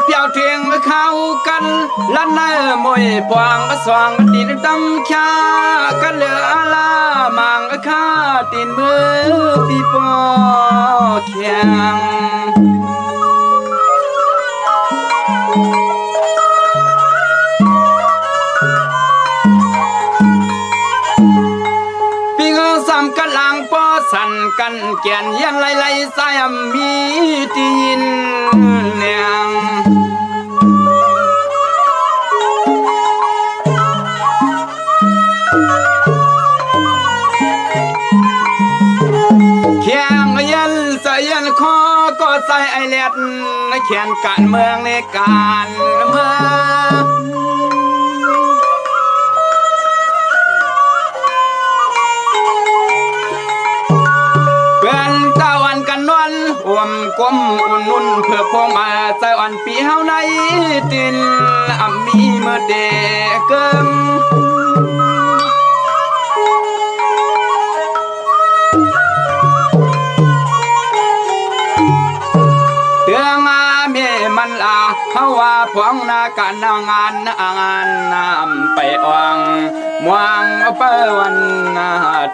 เปียวเทียงเข้ากันลั่นเนมวยปวงสว่างดินดำชากันเหลือลามังข้าตีนมือปีปอเขียงปีเงสามกันหลังปอสันกันเกียนยันไล่สายมีตีนเนียงเขียงยันใส่ยันคอก็ใส่ไอเล็ดเขียนการเมืองในการเมืองเป็นตะวันกันนวลห่วมกลมอุ่นนุ่นเพื่อพงมาใส่อ่อนปีเฮาในดินมีเมื่อเด็กเกิมเตืองอาเมมันลาเขาว่าพวงนาการนางานนำไปอ่องมวงเปิวัน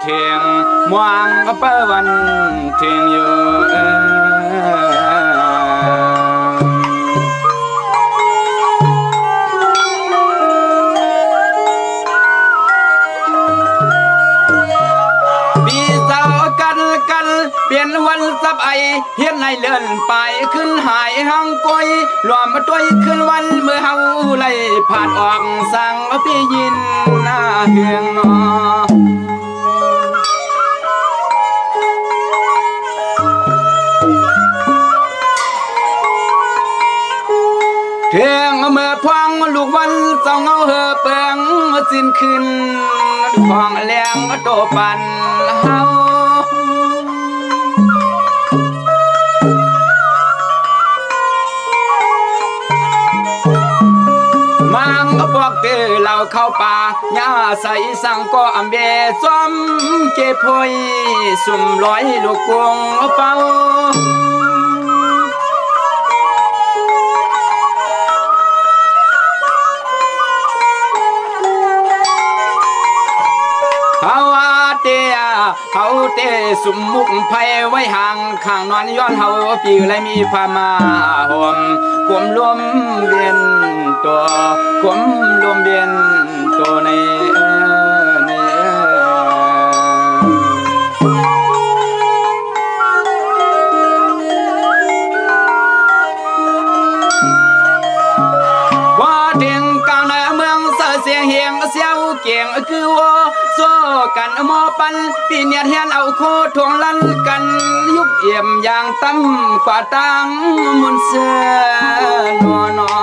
เทียงมวงเปิวันเทียงอยู่เปลี่ยนวันสับไอเฮียนในเลื่อนไปขึ้นหายห้างก้อยรวมมาด้วยขึ้นวันเมื่อเฮาไล่ผ่านออกสั่งพี่ยินหน้าเฮืองนอเทียงเมื่อพวงลูกวันสองเงาเหือเปิงสิ้นขึ้นฟองแรงโตปันเฮาพวกเตอเราเข้าป่าหญ้าใส่สังก็อำเบซ้อมเก็บพอยสุ่มร้อยลูกกวงเป่าเฮาเตสุ่มมุกไผ่ไว้ห่างข้างนอนย้อนเฮาปีไรมีพามาห่มกลมรวมเวียนตัวกลมรวมเวียนตัวในว่าเทียงกลางในเมืองเสียงเฮียงเสียวเกียงคือว่าโซกันมอปันปีเนียดเฮียนเอาโคทวงลันกันยุบเอี่ยมอย่างตั้มกว่าตังมุนเสือนัวนอ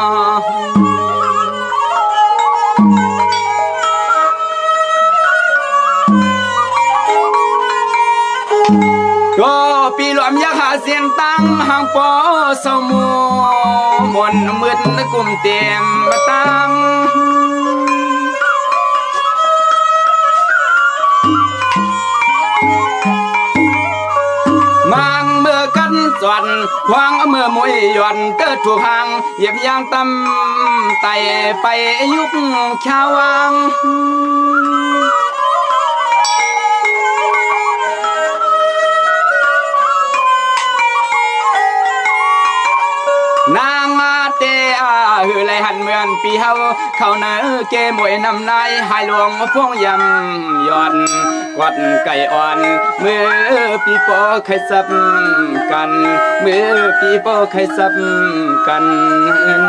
ก็ปีหลวมยักหาเสียนตั้งห่างปอสมูมนมืดกลุ่มเต็มตั้งมังเมื่อกันสวนควางเมื่อมวยหย่อนเกิดถูกหางเหยียบยางตำไต่ไปยุบชาววังนางเตอาหือไรหันเมือนปีเฮาเขาเนอเกมวยนำนายหายหลวงพวงยำย้อนกวัดไก่อ่อนเมื่อปีโปไข่ซับกันเมื่อปีโปไข่ซับกัน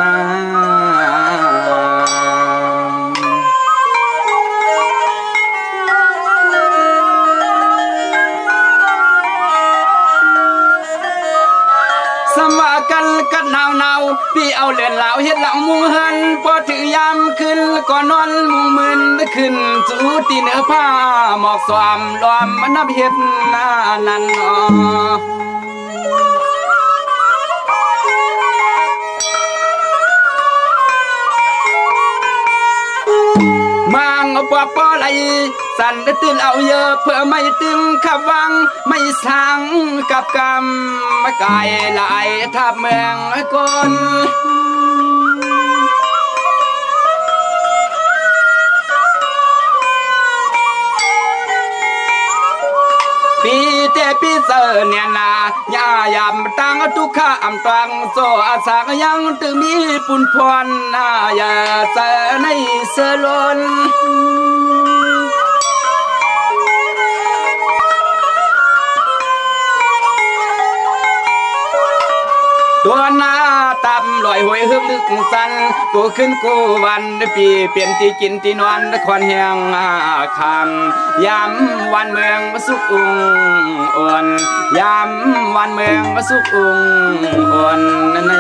นาสมว่ากันกัดหนาวพี่เอาเลือนเหลาเฮ็ดเหล่ามุงหันพอถือยามขึ้นก่อนนอนมุงมึนขึ้นสู่ตีเนื้อผ้าหมอกสวมรวมมันนับเฮ็ดหน้านั้นมังปวกปอไหล สันได้ตื่นเอาเยอะเพื่อไม่ตึงขับวังไม่สั่งกับกรรมกายหลายทับเมืองคนปีเตปีเสเนี่ยนาญายำตังทุกข้ามตังโซอาสากยังตึงมีปุ่นพรนาอย่าเสในเสลนตัวหน้าตำลอยหวยฮึกลึกสันกูขึ้นกูวันปีเปลี่ยนที่กินที่นอนคอนแหงคำยำวันเมืองมาสุกอุ่งอ่อนยำวันเมืองมาสุกอุ่งอ่อนใน